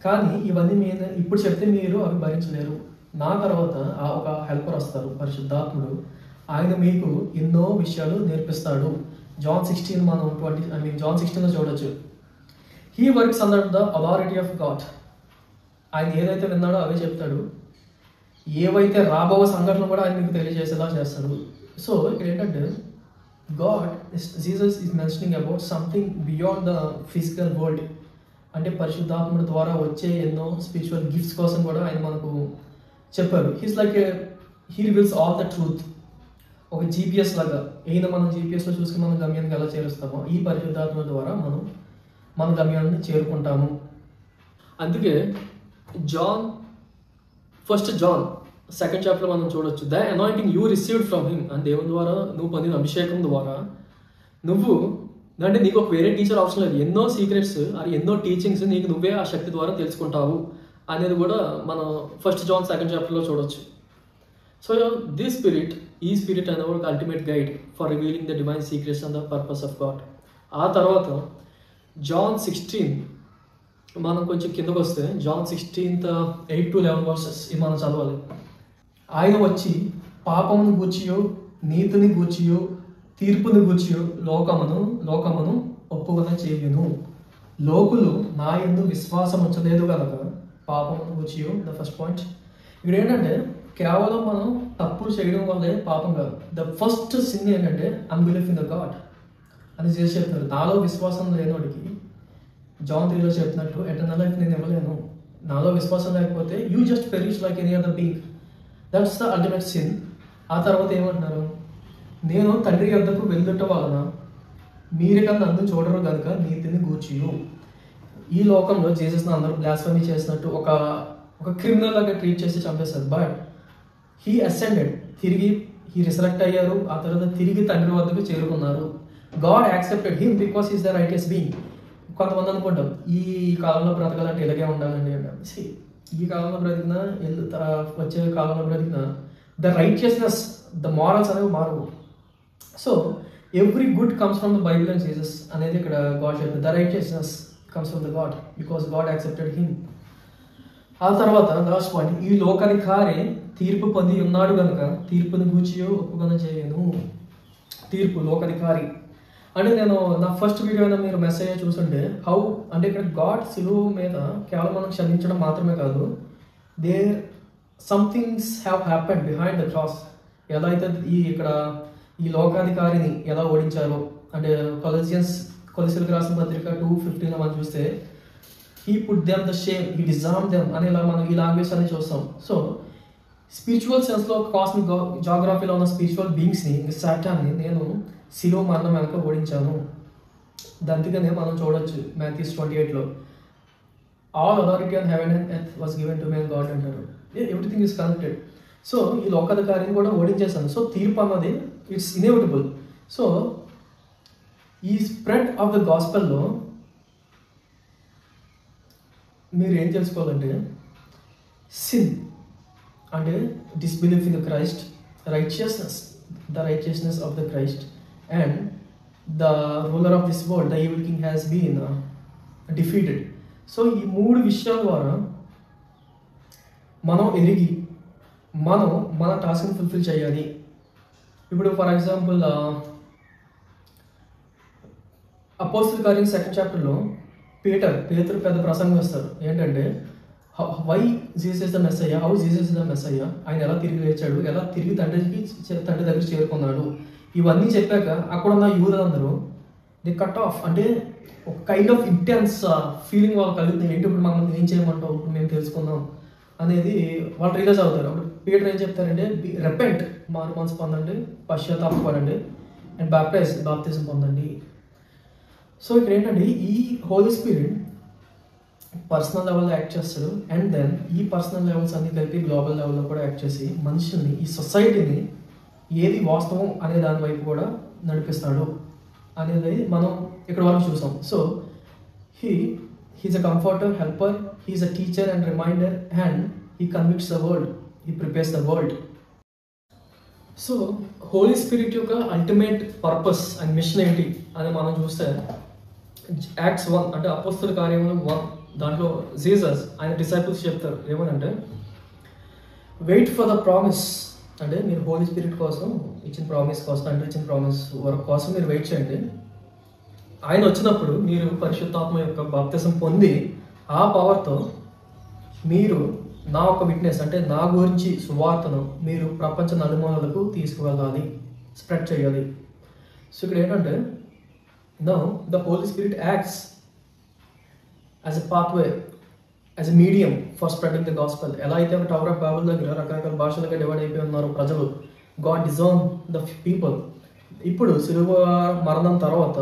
కానీ ఇవన్నీ మీరు ఇప్పుడు చెప్తే మీరు అవి భరించలేరు. నా తర్వాత ఒక హెల్పర్ వస్తారు, పరిశుద్ధాత్ముడు. ఆయన మీకు ఎన్నో విషయాలు నేర్పిస్తాడు. జాన్ 16 మనం జాన్ 16లో చూడొచ్చు. He works under the authority of God. ఆయన ఏదైతే విన్నాడో అవే చెప్తాడు. ఏవైతే రాబో సంఘటనలు కూడా ఆయన మీకు తెలియజేసేలా చేస్తాడు. సో ఇక్కడ ఏంటంటే Jesus is mentioning about something beyond the physical world. అంటే పరిశుద్ధాత్ముడి ద్వారా వచ్చే ఎన్నో స్పిరిచువల్ గిఫ్ట్స్ కోసం కూడా ఆయన మనకు చెప్పారు. He's like he reveals all the truth. ఒక జీపీఎస్ లాగా, ఏదైనా మనం జీపీఎస్లో చూసుకుని మనం గమ్యానికి ఎలా చేరుస్తామో, ఈ పరిశుద్ధాత్మ ద్వారా మనం మన గమ్యాన్ని చేరుకుంటాము. అందుకే ఫస్ట్ జాన్ 2nd చాప్టర్ మనం చూడొచ్చు. The anointing you received from him. అని దేవుని ద్వారా నువ్వు పొందిన అభిషేకం ద్వారా నువ్వు అంటే నీకు ఒక వేరే టీచర్ అవసరం లేదు. ఎన్నో సీక్రెట్స్ ఎన్నో టీచింగ్స్ నీకు నువ్వే ఆ శక్తి ద్వారా తెలుసుకుంటావు అనేది కూడా మనం ఫస్ట్ జాన్ 2nd చాప్టర్లో చూడొచ్చు. సో ఈ స్పిరిట్ అనేది ఒక ultimate guide for revealing the divine secrets and the purpose of God. ఆ తర్వాత జాన్ 16 మనం కొంచెం కిందకు వస్తే జాన్ 16 8 to 11 వర్సెస్ ఇది మనం చదవాలి. ఆయన వచ్చి పాపమును గూర్చియో నీతిని గూర్చియో తీర్పుని గూర్చియో లోకమును ఒప్పుకొన చేయును. లోకులు నా యందు విశ్వాసం ఉంచలేదు కనుక పాపమును గూర్చియో ద ఫస్ట్ పాయింట్. ఇక్కడ ఏంటంటే కేవలం మనం తప్పులు చేయడం వల్లే పాపం కాదు. ద ఫస్ట్ సిన్ ఏంటంటే అన్బిలీఫ్ ఇన్ ద గాడ్ అని చేసి చెప్తారు. నాలో విశ్వాసం లేనోడికి జాన్ 3లో చెప్తున్నట్టు ఎటర్నల్ లైఫ్ నేను ఇవ్వలేను. నాలో విశ్వాసం లేకపోతే you just perish like any other being. That's the ultimate sin. ఆ తర్వాత ఏమంటున్నారు, నేను తండ్రి వద్దకు వెళ్ళుట వలన మీరే కన్నా నన్ను చూడరు కనుక నీతిని గూర్చియు. ఈ లోకంలో జీసస్ని అందరూ బ్లాస్ఫమీ చేసినట్టు ఒక క్రిమినల్ లాగా ట్రీట్ చేసి చంపేశారు. బట్ హీ అసెండెడ్, తిరిగి హీ రిసరెక్ట్ అయ్యారు. ఆ తర్వాత తిరిగి తండ్రి వద్దకు చేరుకున్నారు. God accepted him because is the righteous being. కొంతమంది అనుకుంటాం ఈ కాలంలో బ్రతకాలంటే ఇలాగే ఉండాలండి అంటారు. ఈ కాలంలో బ్రతికినా వచ్చే కాలంలో బ్రతికినా ద రైటియస్నెస్, ద మారల్స్ అనేవి మారవు. So every good comes from the Bible and Jesus అనేది ఇక్కడ గాడ్ చెప్తుంది. The righteousness comes from the God because God accepted him. ఆ తర్వాత లాస్ట్ పాయింట్, ఈ లోకానికారే తీర్పు పొంది ఉన్నాడు కనుక తీర్పుని గూర్చియో ఒప్పుకొన చేయను. తీర్పు లోకానికారి అంటే నేను నా ఫస్ట్ వీడియోలో మీరు మెసేజ్ చూస్తుంటే అంటే ఇక్కడ గాడ్ సిలువ మీద కేవలం మనం క్షమించడం మాత్రమే కాదు, there somethings have happened behind the cross. ఎలా అయితే ఈ లోకాధికారిని ఎలా ఓడించారో అంటే కొలసీలకు రాసిన పత్రిక 2:15 మనం చూస్తే he put them the shame, he disarm them అని ఇలా మనం ఈ లాంగ్వేజ్ అనేది చూస్తాం. సో స్పిరిచువల్ సెన్స్లో కాస్మిక్ జాగ్రఫీలో ఉన్న స్పిరిచువల్ బీయింగ్స్ని సాటాన్ని నేను సిలువ మరణం వెనక ఓడించాను. అందుకనే మనం చూడొచ్చు Matthew 28లో all authority on heaven and earth was given to me by God అంటారు. Everything is connected. సో ఈ లోకాధికారిని కూడా ఓడించేశాను. సో తీర్పు అన్నది ఇట్స్ ఇన్ఎవిటబుల్. సో ఈ స్ప్రెడ్ ఆఫ్ ద గాస్పెల్లో మీరు ఏం తెలుసుకోవాలంటే సిన్ అంటే disbelief in the Christ, the righteousness of the Christ, and the ruler of this world, the evil king, has been defeated. So ఈ మూడు విషయాల ద్వారా మనం ఎరిగి మన టాస్క్ని ఫుల్ఫిల్ చేయాలి. ఇప్పుడు ఫర్ ఎగ్జాంపుల్ అపోస్తల కార్యం 2nd చాప్టర్లో పేతురు పెద్ద ప్రసంగం ఇస్తారు. ఏంటంటే why Jesus is the Messiah, how Jesus is the Messiah, ఆయన ఎలా తిరిగి లేచాడు, ఎలా తిరిగి తండ్రి దగ్గర చేరుకున్నాడు, ఇవన్నీ చెప్పాక అక్కడ ఉన్న యూదులందరూ ది కట్ ఆఫ్. అంటే ఒక కైండ్ ఆఫ్ ఇంటెన్స్ ఫీలింగ్ వాళ్ళు కలుగుతుంది. ఏంటి ఇప్పుడు మనం ఏం చేయమంటావు, ఇప్పుడు మేము తెలుసుకుందాం అనేది వాళ్ళు రియలైజ్ అవుతారు. అప్పుడు పీటర్ ఏం చెప్తారంటే రెపెంట్, మారు మనసు పొందండి, పశ్చాత్తాపడండి, అండ్ బాప్టిజం పొందండి. సో ఇక్కడ ఏంటంటే ఈ హోలీ స్పిరిట్ పర్సనల్ లెవెల్లో యాక్ట్ చేస్తాడు, అండ్ దెన్ ఈ పర్సనల్ లెవెల్స్ అన్ని కలిపి గ్లోబల్ లెవెల్లో కూడా యాక్ట్ చేసి మనుషుల్ని, ఈ సొసైటీని ఏది వాస్తవం అనే దాని వైపు కూడా నడిపిస్తాడు అనేది మనం ఇక్కడ వరకు చూసాం. So he's a comforter, helper, he's a teacher and reminder, and he convicts the world, he prepares the world. So holy spirit యొక్క అల్టిమేట్ పర్పస్ అండ్ మిషన్ ఏంటి అని మనం చూస్తే యాక్ట్స్ 1 అంటే అపోస్తల కార్యములు 1 దాంట్లో జీసస్ ఆయన డిసైపుల్స్ చెప్తారు ఏమనంటే, వెయిట్ ఫర్ ద ప్రామిస్, అంటే మీరు హోలీ స్పిరిట్ కోసం ఇచ్చిన ప్రామిస్ కోసం, తండ్రి ఇచ్చిన ప్రామిస్ వర్క్ కోసం మీరు వెయిట్ చేయండి. ఆయన వచ్చినప్పుడు మీరు పరిశుద్ధాత్మ యొక్క బాప్తిసం పొంది ఆ పవర్తో మీరు నా ఒక విట్నెస్, అంటే నా గురించి సువార్తను మీరు ప్రపంచ నలుమూలలకు తీసుకువెళ్ళాలి, స్ప్రెడ్ చేయాలి. సో ఇక్కడ ఏంటంటే, now the holy spirit acts as a pathway, as a medium for spreading the gospel. ఎలా అయితే ఒక టవర్ ఆఫ్ బాబుల్ దగ్గర రకరకాల భాషలుగా డివైడ్ అయిపోయి ఉన్నారు ప్రజలు, గాడ్ డిజర్న్ ద పీపుల్. ఇప్పుడు సిలువ మరణం తర్వాత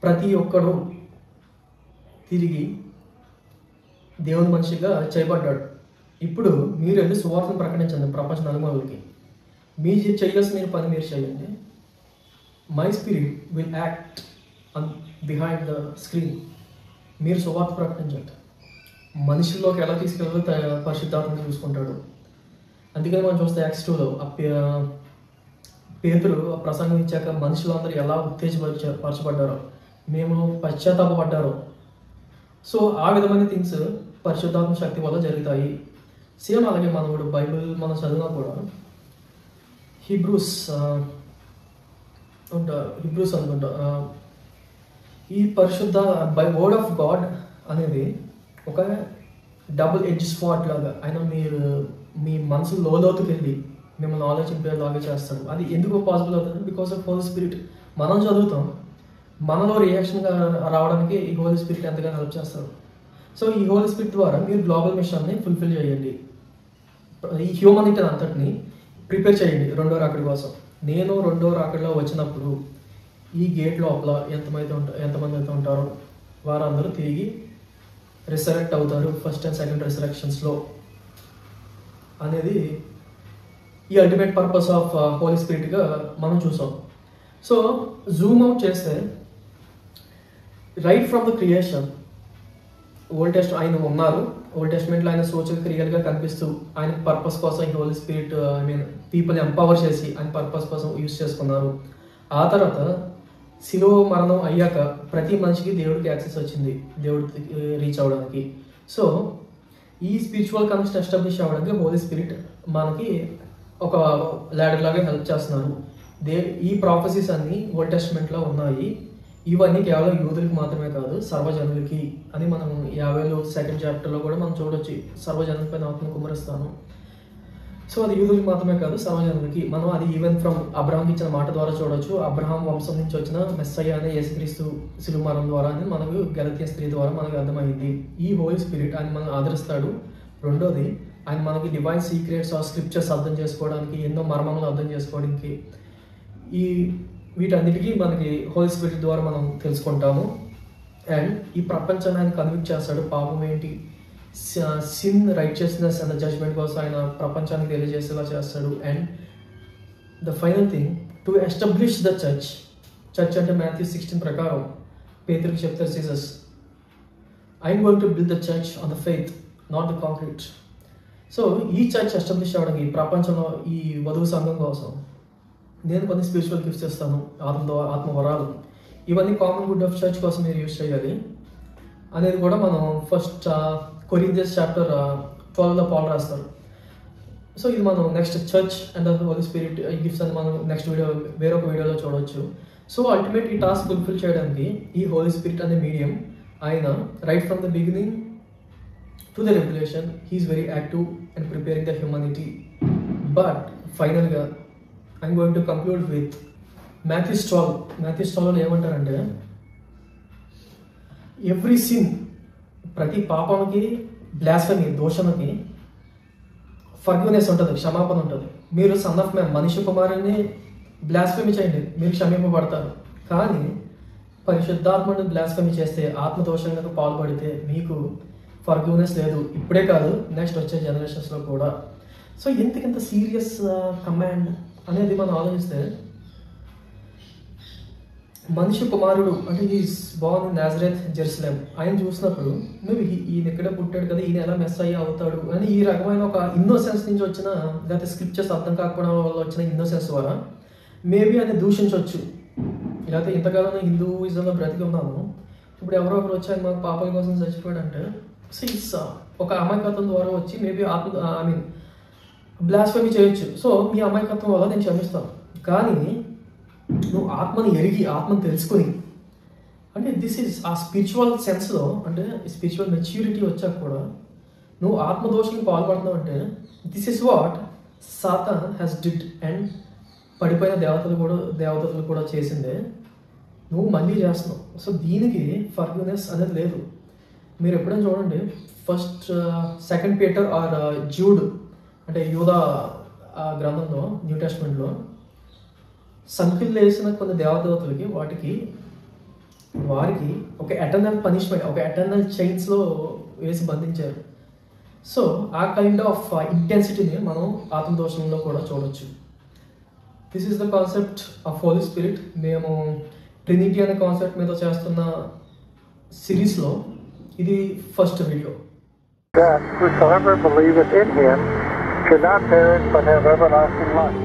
ప్రతి ఒక్కడు తిరిగి దేవుని మనిషిగా చేయబడ్డాడు. ఇప్పుడు మీరు వెళ్ళి సువార్తను ప్రకటించండి ప్రపంచ నలుమూలకి. మీ చేయాల్సిన పని మీరు చేయండి. My spirit will act behind the screen. మీరు సువార్త ప్రకటించండి. మనుషుల్లోకి ఎలా తీసుకెళ్ళాలో పరిశుద్ధాత్మ చూసుకుంటాడు. అందుకని మనం చూస్తే యాక్ట్స్ 2లో పేతురు ప్రసంగం ఇచ్చాక మనుషులందరూ ఎలా ఉత్తేజపరచబడ్డారో, మేము పశ్చాత్తాపడ్డారో. సో ఆ విధమైన థింగ్స్ పరిశుద్ధాత్మ శక్తి వల్ల జరుగుతాయి. సేమ్ అలాగే మనోడు బైబిల్ మనం చదివినా కూడా హిబ్రూస్ అనుకుంటా, ఈ పరిశుద్ధ వర్డ్ ఆఫ్ గాడ్ అనేది ఒక డబుల్ ఎడ్జ్ స్వాట్ లాగా ఆయన మీ మనసు లోతుకి వెళ్ళి మిమ్మల్ని ఆలోచింపేలాగా చేస్తాడు. అది ఎందుకు పాసిబుల్ అవుతుంది? Because of holy spirit. మనం చదువుతాం, మనలో రియాక్షన్ రావడానికి ఈ హోలీ స్పిరిట్ ఎంతగానో హెల్ప్ చేస్తారు. సో ఈ హోలీ స్పిరిట్ ద్వారా మీరు గ్లోబల్ మిషన్ని ఫుల్ఫిల్ చేయండి. ఈ హ్యూమనిటీ అంతటిని ప్రిపేర్ చేయండి రెండో రాకడి కోసం. నేను రెండో రాకడిలో వచ్చినప్పుడు ఈ గేట్ లోపల ఎంతమంది అయితే ఉంటారో వారందరూ తిరిగి రిసరెక్ట్ అవుతారు ఫస్ట్ అండ్ సెకండ్ రిసరెక్షన్స్లో అనేది ఈ అల్టిమేట్ పర్పస్ ఆఫ్ హోలీ స్పిరిట్గా మనం చూసాం. సో జూమ్ అవుట్ చేస్తే right from the creation old test ఆయన ఉన్నారు. ఓల్డ్ టెస్ట్మెంట్లో ఆయన సూచక క్రియలుగా కనిపిస్తూ ఆయన పర్పస్ కోసం ఈ హోలీ స్పిరిట్ పీపుల్ ఎంపవర్ చేసి ఆయన పర్పస్ కోసం యూజ్ చేసుకున్నారు. ఆ తర్వాత శిలువ మరణం అయ్యాక ప్రతి మనిషికి దేవుడికి యాక్సెస్ వచ్చింది, దేవుడికి రీచ్ అవ్వడానికి. సో ఈ స్పిరిచువల్ కనెక్షన్ ఎస్టాబ్లిష్ అవ్వడానికి హోలీ స్పిరిట్ మనకి ఒక ల్యాడర్ లాగా హెల్ప్ చేస్తున్నారు. ఈ ప్రాఫెసీస్ అన్నీ ఓల్డ్ టెస్ట్మెంట్లో ఉన్నాయి. ఇవన్నీ కేవలం యూదులకు మాత్రమే కాదు, సర్వజనులకి అని మనం 52వ చాప్టర్లో కూడా మనం చూడొచ్చు. సర్వజనులపై ఆత్మను కుమ్మరిస్తాను. సో అది యూదులకు మాత్రమే కాదు, సర్వజనులకి. మనం అది ఈవెన్ ఫ్రమ్ అబ్రహాం ఇచ్చిన మాట ద్వారా చూడొచ్చు. అబ్రహాం వంశం నుంచి వచ్చిన మెస్సయ్య అనే యేసుక్రీస్తు శిలువ మరణం ద్వారా అని మనకు గలతీయ స్త్రీ ద్వారా మనకు అర్థమైంది. ఈ హోలీ స్పిరిట్ ఆయన మనం ఆదరిస్తాడు. రెండోది, ఆయన మనకి డివైన్ సీక్రెట్స్ ఆర్ స్క్రిప్చర్స్ అర్థం చేసుకోవడానికి, ఎన్నో మర్మములు అర్థం చేసుకోవడానికి, వీటన్నిటికీ మనకి హోలీ స్పిరిట్ ద్వారా మనం తెలుసుకుంటాము. అండ్ ఈ ప్రపంచాన్ని ఆయన కన్విక్ట్ చేస్తాడు. పాపం ఏంటి, సిన్, రైచియస్నెస్ అండ్ జడ్జ్మెంట్ కోసం ఆయన ప్రపంచానికి తెలియజేసేలా చేస్తాడు. And the final thing, to establish the church. Church అంటే మాథ్యూ 16 ప్రకారం పేతురుకి చెప్తారు Jesus, I'm going to build the church on the faith, not the concrete. So ఈ చర్చ్ ఎస్టాబ్లిష్ అవ్వడానికి ప్రపంచంలో ఈ వధువు సంఘం కోసం నేను కొన్ని స్పిరిచువల్ గిఫ్ట్స్ ఇస్తాను, ఆత్మ వరాలు. ఇవన్నీ కామన్ గుడ్ ఆఫ్ చర్చ్ కోసం మీరు యూజ్ చేయాలి అనేది కూడా మనం ఫస్ట్ కొరింథియన్స్ చాప్టర్ 12లో పాల్ రాస్తారు. సో ఇది మనం next church and holy spirit gifts అని మనం నెక్స్ట్ వేరొక వీడియోలో చూడవచ్చు. సో అల్టిమేట్ ఈ టాస్క్ ఫుల్ఫిల్ చేయడానికి ఈ హోలీ స్పిరిట్ అనే మీడియం ఆయన right from the beginning to the revolution he is very active and preparing the humanity. But ఫైనల్గా I'm going to conclude with Matthew 12లో ఏమంటారంటే, ఎవ్రీ సిన్, ప్రతి పాపానికి, బ్లాస్ఫెమీ, దోషణకి ఫర్గివ్నెస్ ఉంటుంది, క్షమాపణ ఉంటుంది. మీరు సన్ ఆఫ్ మ్యాన్, మనిషి కుమారుని బ్లాస్ఫెమీ చేయండి, మీరు క్షమింపబడతారు. కానీ పరిశుద్ధాత్మను బ్లాస్ఫెమీ చేస్తే, ఆత్మదోషంగా పాల్పడితే మీకు ఫర్గివ్నెస్ లేదు, ఇప్పుడే కాదు నెక్స్ట్ వచ్చే జనరేషన్స్లో కూడా. సో ఎందుకంత సీరియస్ కమాండ్ అనేది మనం ఆలోచిస్తే, మనిషి కుమారుడు అంటే is Born in Nazareth Jerusalem, ఆయన చూసినప్పుడు మేబీ ఈయన ఇక్కడే పుట్టాడు కదా, ఈయన ఎలా మెస్సయ్య అవుతాడు అని ఈ రకమైన ఒక ఇన్నోసెన్స్ నుంచి వచ్చిన, లేకపోతే స్క్రిప్చర్స్ అర్థం కాకపోవడం వల్ల వచ్చిన ఇన్నోసెన్స్ ద్వారా మేబీ అని దూషించవచ్చు. లేకపోతే ఇంతకాలం హిందూయిజంలో బ్రతికి ఉన్నాము, ఇప్పుడు ఎవరో ఒకరు వచ్చి ఆయన మాకు పాపల కోసం చచ్చిపోయాడు అంటే ఒక అమాయకత్వం ద్వారా వచ్చి మేబీ బ్లాస్ఫెమీ చేయొచ్చు. సో మీ అమాయకత్వం వల్ల నేను క్షమిస్తాను, కానీ నువ్వు ఆత్మని ఎరిగి ఆత్మని తెలుసుకుని, అంటే దిస్ ఈజ్ ఆ స్పిరిచువల్ సెన్స్లో, అంటే స్పిరిచువల్ మెచ్యూరిటీ వచ్చాక కూడా నువ్వు ఆత్మదోషానికి పాల్పడుతున్నావు అంటే this is what Satan has did. And పడిపోయిన దేవతలు కూడా చేసిందే నువ్వు మళ్ళీ చేస్తున్నావు. సో దీనికి ఫర్గివ్నెస్ అనేది లేదు. మీరు ఎప్పుడైనా చూడండి, ఫస్ట్ 2 పీటర్ ఆర్ జూడ్ అంటే యూదా గ్రంథంలో న్యూ టెస్ట్మెంట్లో సంఖ్యలు వేసిన కొన్ని దేవతలకి వారికి ఒక ఎటర్నల్ పనిష్మెంట్, ఒక ఎటర్నల్ చైన్స్లో వేసి బంధించారు. సో ఆ కైండ్ ఆఫ్ ఇంటెన్సిటీని మనం ఆత్మదోషంలో కూడా చూడొచ్చు. This is the concept of holy spirit. మేము ట్రినిటీ అనే కాన్సెప్ట్ మీద చేస్తున్న సిరీస్లో ఇది first video. That whosoever believeth in him should not perish but have everlasting life.